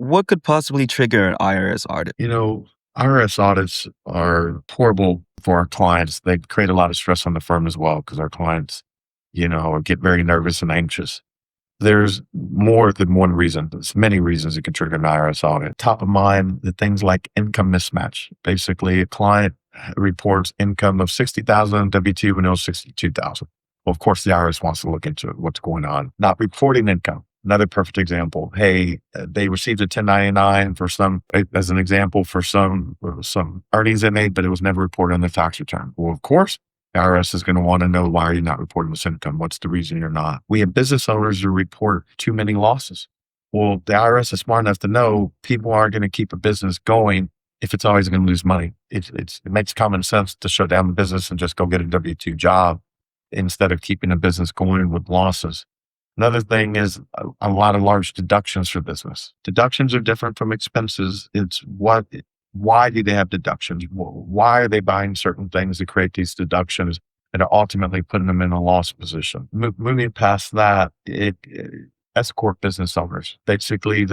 What could possibly trigger an IRS audit? You know, IRS audits are horrible for our clients. They create a lot of stress on the firm as well because our clients, get very nervous and anxious. There's more than one reason. There's many reasons it can trigger an IRS audit. Top of mind, the things like income mismatch. Basically, a client reports income of 60,000 on W-2 when it was 62,000. Well, of course, the IRS wants to look into what's going on. Not reporting income. Another perfect example. Hey, they received a 1099 for as an example, for some earnings they made, but it was never reported on the tax return. Well, of course, the IRS is going to want to know, why are you not reporting this income? What's the reason you're not? We have business owners who report too many losses. Well, the IRS is smart enough to know people aren't going to keep a business going if it's always going to lose money. It makes common sense to shut down the business and just go get a W-2 job instead of keeping a business going with losses. Another thing is a lot of large deductions for business. Deductions are different from expenses. Why do they have deductions? Why are they buying certain things to create these deductions and are ultimately putting them in a loss position? Moving past that, S Corp business owners, basically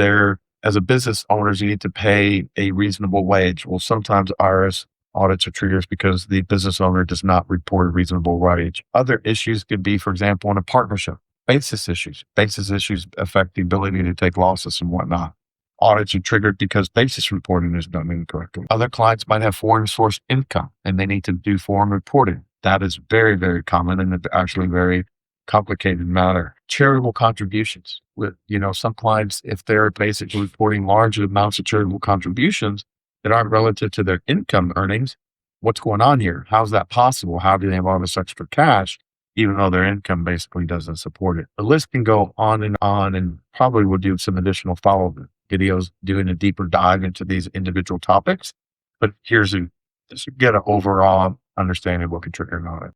as a business owners, you need to pay a reasonable wage. Well, sometimes IRS audits are triggers because the business owner does not report a reasonable wage. Other issues could be, for example, in a partnership. Basis issues. Basis issues affect the ability to take losses and whatnot. Audits are triggered because basis reporting is done incorrectly. Other clients might have foreign source income and they need to do foreign reporting. That is very, very common and actually very complicated matter. Charitable contributions. Some clients, if they're basically reporting large amounts of charitable contributions that aren't relative to their income earnings, what's going on here? How's that possible? How do they have all this extra cash, even though their income basically doesn't support it? The list can go on, and probably we'll do some additional follow-up videos doing a deeper dive into these individual topics. But just get an overall understanding of what can trigger an audit.